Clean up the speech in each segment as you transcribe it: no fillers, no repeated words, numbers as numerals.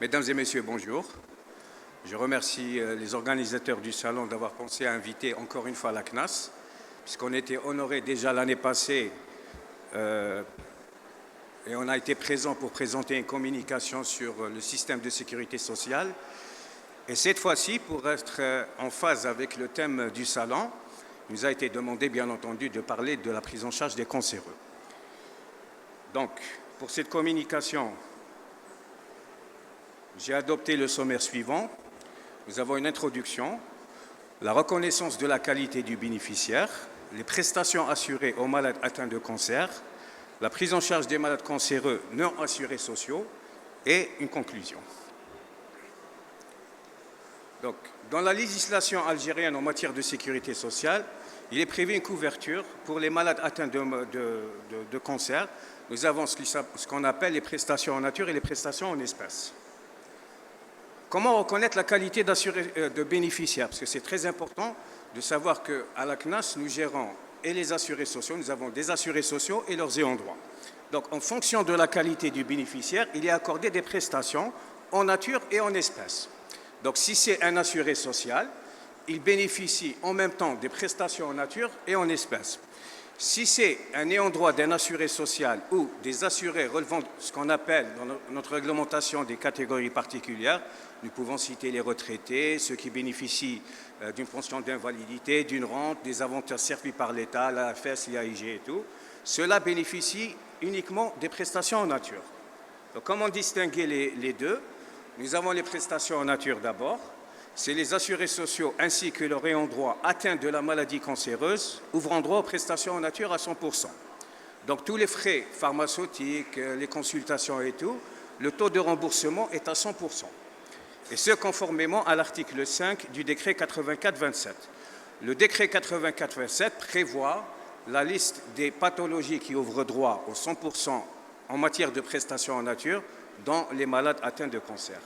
Mesdames et messieurs, bonjour. Je remercie les organisateurs du salon d'avoir pensé à inviter encore une fois la CNAS, puisqu'on était honoré déjà l'année passée et on a été présent pour présenter une communication sur le système de sécurité sociale. Et cette fois-ci, pour être en phase avec le thème du salon, il nous a été demandé, bien entendu, de parler de la prise en charge des cancéreux. Donc, pour cette communication, j'ai adopté le sommaire suivant. Nous avons une introduction, la reconnaissance de la qualité du bénéficiaire, les prestations assurées aux malades atteints de cancer, la prise en charge des malades cancéreux non assurés sociaux et une conclusion. Donc, dans la législation algérienne en matière de sécurité sociale, il est prévu une couverture pour les malades atteints de cancer. Nous avons ce qu'on appelle les prestations en nature et les prestations en espèces. Comment reconnaître la qualité de bénéficiaire? Parce que c'est très important de savoir qu'à la CNAS, nous gérons et les assurés sociaux, nous avons des assurés sociaux et leurs ayants droit. Donc, en fonction de la qualité du bénéficiaire, il est accordé des prestations en nature et en espèces. Donc, si c'est un assuré social, il bénéficie en même temps des prestations en nature et en espèces. Si c'est un ayant droit d'un assuré social ou des assurés relevant de ce qu'on appelle dans notre réglementation des catégories particulières, nous pouvons citer les retraités, ceux qui bénéficient d'une pension d'invalidité, d'une rente, des avantages servis par l'État, l'AFS, l'IAIG et tout, ceux-là bénéficient uniquement des prestations en nature. Donc, comment distinguer les deux? Nous avons les prestations en nature d'abord. C'est les assurés sociaux ainsi que leurs ayants droit atteints de la maladie cancéreuse ouvrant droit aux prestations en nature à 100%. Donc tous les frais pharmaceutiques, les consultations et tout, le taux de remboursement est à 100%. Et ce conformément à l'article 5 du décret 84-27. Le décret 84-27 prévoit la liste des pathologies qui ouvrent droit aux 100% en matière de prestations en nature dans les malades atteints de cancer.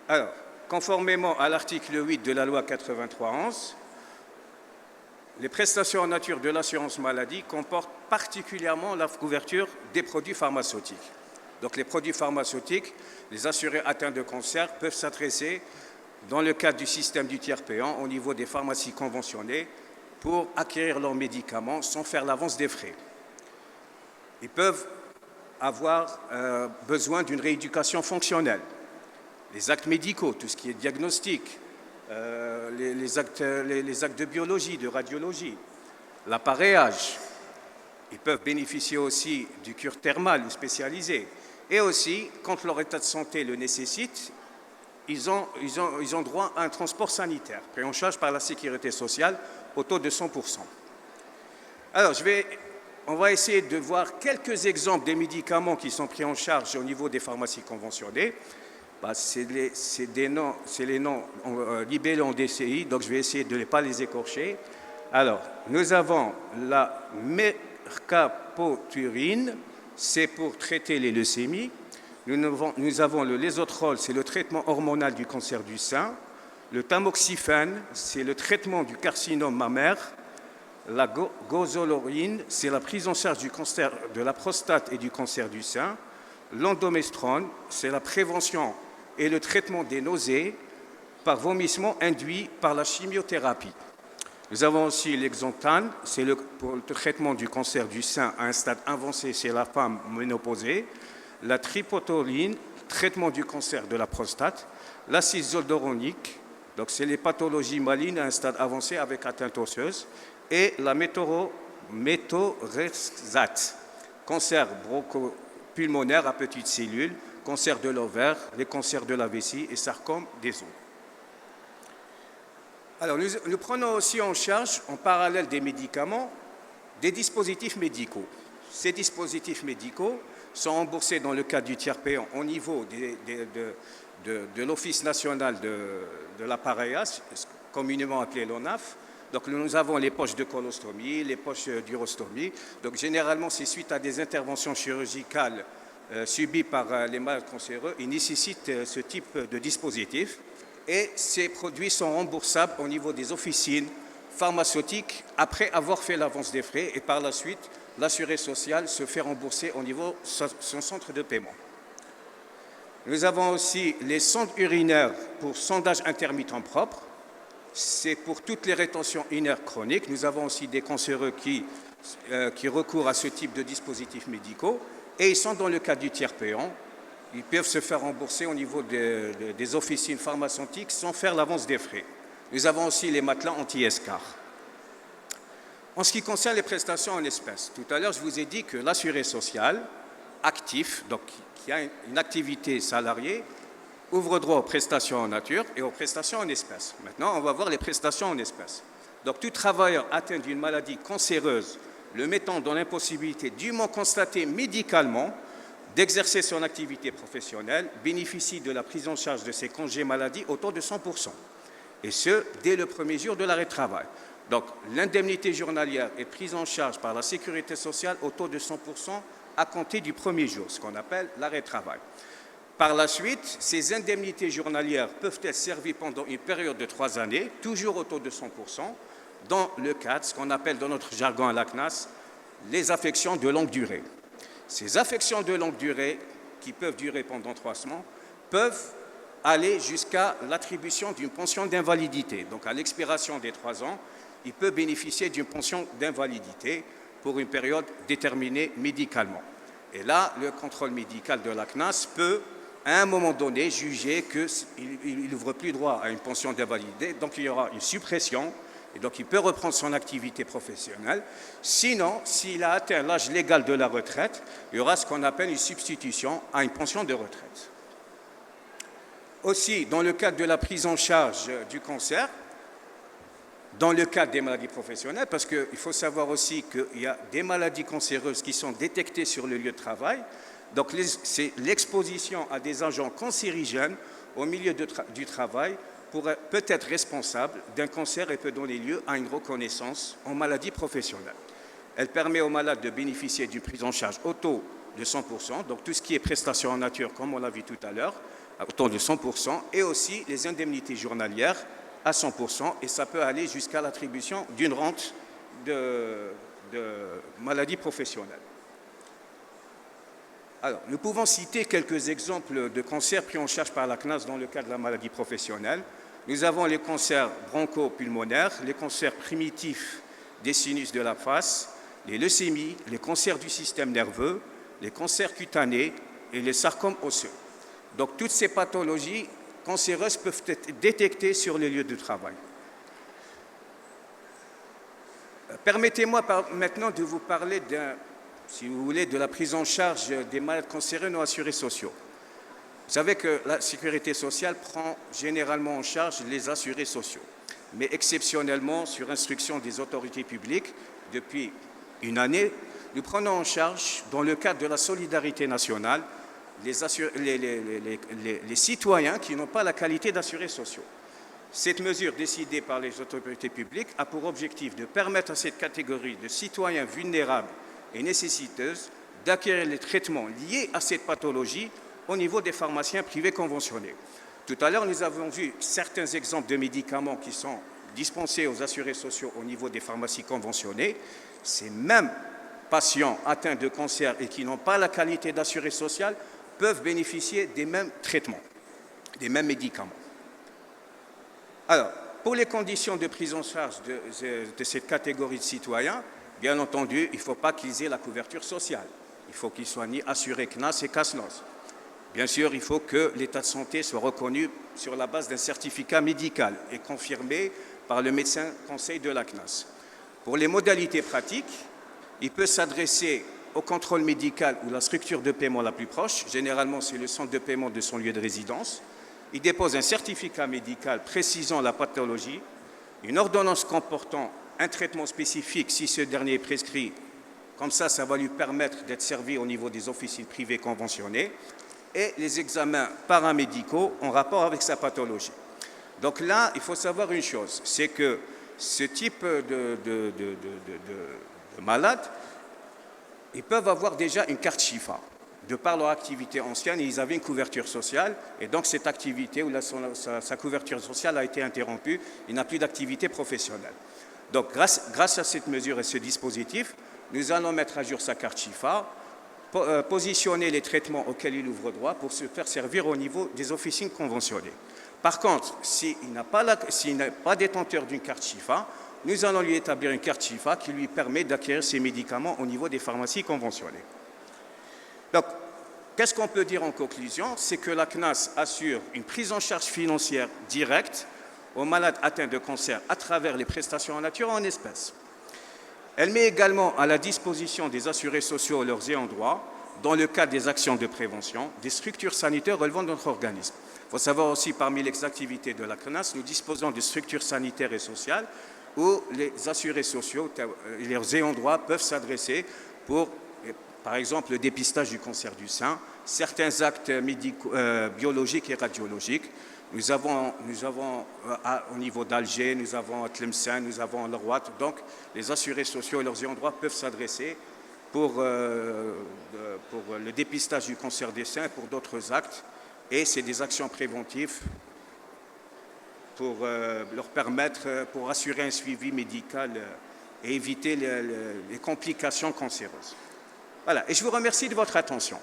Alors, conformément à l'article 8 de la loi 83-11, les prestations en nature de l'assurance maladie comportent particulièrement la couverture des produits pharmaceutiques. Donc, les produits pharmaceutiques, les assurés atteints de cancer peuvent s'adresser dans le cadre du système du tiers payant au niveau des pharmacies conventionnées pour acquérir leurs médicaments sans faire l'avance des frais. Ils peuvent avoir besoin d'une rééducation fonctionnelle. Les actes médicaux, tout ce qui est diagnostic, les actes de biologie, de radiologie, l'appareillage. Ils peuvent bénéficier aussi du cure thermal ou spécialisé. Et aussi, quand leur état de santé le nécessite, ils ont droit à un transport sanitaire, pris en charge par la sécurité sociale au taux de 100%. Alors, on va essayer de voir quelques exemples des médicaments qui sont pris en charge au niveau des pharmacies conventionnées. C'est les noms libellés en DCI, donc je vais essayer de ne pas les écorcher. Alors, nous avons la mercapoturine, c'est pour traiter les leucémies. Nous avons le lésotrol, c'est le traitement hormonal du cancer du sein. Le tamoxifène, c'est le traitement du carcinome mammaire. La gozolorine, c'est la prise en charge du cancer de la prostate et du cancer du sein. L'endomestrone, c'est la prévention et le traitement des nausées par vomissement induit par la chimiothérapie. Nous avons aussi l'exontane, c'est pour le traitement du cancer du sein à un stade avancé chez la femme ménopausée. La tripotoline, traitement du cancer de la prostate. L'acide zoldoronique, donc c'est les pathologies malignes à un stade avancé avec atteinte osseuse. Et la méthotrexate, cancer bronchopulmonaire à petites cellules, cancer de l'ovaire, les cancers de la vessie et sarcome des os. Alors, nous prenons aussi en charge, en parallèle des médicaments, des dispositifs médicaux. Ces dispositifs médicaux sont remboursés dans le cadre du tiers payant au niveau de l'Office national de l'appareillage, communément appelé l'ONAF. Donc, nous avons les poches de colostomie, les poches d'urostomie. Donc, généralement, c'est suite à des interventions chirurgicales subies par les malades cancéreux. Ils nécessitent ce type de dispositif. Et ces produits sont remboursables au niveau des officines pharmaceutiques après avoir fait l'avance des frais. Et par la suite, l'assuré social se fait rembourser au niveau de son centre de paiement. Nous avons aussi les sondes urinaires pour sondage intermittent propre. C'est pour toutes les rétentions urinaires chroniques. Nous avons aussi des cancéreux qui recourent à ce type de dispositifs médicaux et ils sont dans le cadre du tiers payant. Ils peuvent se faire rembourser au niveau des officines pharmaceutiques sans faire l'avance des frais. Nous avons aussi les matelas anti-escar. En ce qui concerne les prestations en espèces, tout à l'heure, je vous ai dit que l'assuré social actif, donc qui a une activité salariée, ouvre droit aux prestations en nature et aux prestations en espèces. Maintenant, on va voir les prestations en espèces. Donc, tout travailleur atteint d'une maladie cancéreuse, le mettant dans l'impossibilité dûment constatée médicalement d'exercer son activité professionnelle, bénéficie de la prise en charge de ses congés maladie au taux de 100%. Et ce, dès le premier jour de l'arrêt de travail. Donc, l'indemnité journalière est prise en charge par la sécurité sociale au taux de 100% à compter du premier jour, ce qu'on appelle l'arrêt de travail. Par la suite, ces indemnités journalières peuvent être servies pendant une période de 3 années, toujours au taux de 100%, dans le cadre, ce qu'on appelle dans notre jargon à la CNAS, les affections de longue durée. Ces affections de longue durée, qui peuvent durer pendant 3 semaines, peuvent aller jusqu'à l'attribution d'une pension d'invalidité. Donc, à l'expiration des 3 ans, il peut bénéficier d'une pension d'invalidité pour une période déterminée médicalement. Et là, le contrôle médical de la CNAS peut, à un moment donné, juger qu'il n'ouvre plus droit à une pension d'invalidité, donc il y aura une suppression, et donc il peut reprendre son activité professionnelle. Sinon, s'il a atteint l'âge légal de la retraite, il y aura ce qu'on appelle une substitution à une pension de retraite. Aussi, dans le cadre de la prise en charge du cancer, dans le cadre des maladies professionnelles, parce qu'il faut savoir aussi qu'il y a des maladies cancéreuses qui sont détectées sur le lieu de travail. Donc, c'est l'exposition à des agents cancérigènes au milieu du travail peut être responsable d'un cancer et peut donner lieu à une reconnaissance en maladie professionnelle. Elle permet aux malades de bénéficier d'une prise en charge au taux de 100%, donc tout ce qui est prestations en nature, comme on l'a vu tout à l'heure, au taux de 100%, et aussi les indemnités journalières à 100%, et ça peut aller jusqu'à l'attribution d'une rente de maladie professionnelle. Alors, nous pouvons citer quelques exemples de cancers pris en charge par la CNAS dans le cadre de la maladie professionnelle. Nous avons les cancers broncho-pulmonaires, les cancers primitifs des sinus de la face, les leucémies, les cancers du système nerveux, les cancers cutanés et les sarcomes osseux. Donc, toutes ces pathologies cancéreuses peuvent être détectées sur les lieux de travail. Permettez-moi maintenant de vous parler, si vous voulez, de la prise en charge des malades cancéreux non assurés sociaux. Vous savez que la sécurité sociale prend généralement en charge les assurés sociaux, mais exceptionnellement, sur instruction des autorités publiques, depuis une année, nous prenons en charge, dans le cadre de la solidarité nationale, les citoyens qui n'ont pas la qualité d'assurés sociaux. Cette mesure décidée par les autorités publiques a pour objectif de permettre à cette catégorie de citoyens vulnérables et nécessiteuses d'acquérir les traitements liés à cette pathologie au niveau des pharmaciens privés conventionnés. Tout à l'heure, nous avons vu certains exemples de médicaments qui sont dispensés aux assurés sociaux au niveau des pharmacies conventionnées. Ces mêmes patients atteints de cancer et qui n'ont pas la qualité d'assuré social peuvent bénéficier des mêmes traitements, des mêmes médicaments. Alors, pour les conditions de prise en charge de cette catégorie de citoyens, bien entendu, il ne faut pas qu'ils aient la couverture sociale. Il faut qu'ils soient ni assurés CNAS et CASNOS. Bien sûr, il faut que l'état de santé soit reconnu sur la base d'un certificat médical et confirmé par le médecin conseil de la CNAS. Pour les modalités pratiques, il peut s'adresser au contrôle médical ou la structure de paiement la plus proche. Généralement, c'est le centre de paiement de son lieu de résidence. Il dépose un certificat médical précisant la pathologie, une ordonnance comportant un traitement spécifique si ce dernier est prescrit. Comme ça va lui permettre d'être servi au niveau des officines privées conventionnées et les examens paramédicaux en rapport avec sa pathologie. Donc là, il faut savoir une chose, c'est que ce type de malades, ils peuvent avoir déjà une carte Chifa. De par leur activité ancienne, ils avaient une couverture sociale, et donc cette activité ou sa couverture sociale a été interrompue, il n'a plus d'activité professionnelle. Donc grâce à cette mesure et ce dispositif, nous allons mettre à jour sa carte Chifa, positionner les traitements auxquels il ouvre droit pour se faire servir au niveau des officines conventionnées. Par contre, s'il n'est pas détenteur d'une carte Chifa, nous allons lui établir une carte Chifa qui lui permet d'acquérir ses médicaments au niveau des pharmacies conventionnées. Donc, qu'est-ce qu'on peut dire en conclusion? C'est que la CNAS assure une prise en charge financière directe aux malades atteints de cancer à travers les prestations en nature et en espèces. Elle met également à la disposition des assurés sociaux et leurs ayants droit, dans le cadre des actions de prévention, des structures sanitaires relevant de notre organisme. Il faut savoir aussi, parmi les activités de la CNAS, nous disposons de structures sanitaires et sociales où les assurés sociaux et leurs ayants droit peuvent s'adresser pour, par exemple, le dépistage du cancer du sein, certains actes biologiques et radiologiques. Nous avons au niveau d'Alger, nous avons à Tlemcen, nous avons à Leroy. Donc, les assurés sociaux et leurs ayants droit peuvent s'adresser pour le dépistage du cancer des seins et pour d'autres actes. Et c'est des actions préventives pour leur permettre, pour assurer un suivi médical et éviter les complications cancéreuses. Voilà, et je vous remercie de votre attention.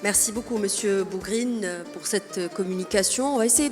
Merci beaucoup, Monsieur Bougrine, pour cette communication. On va essayer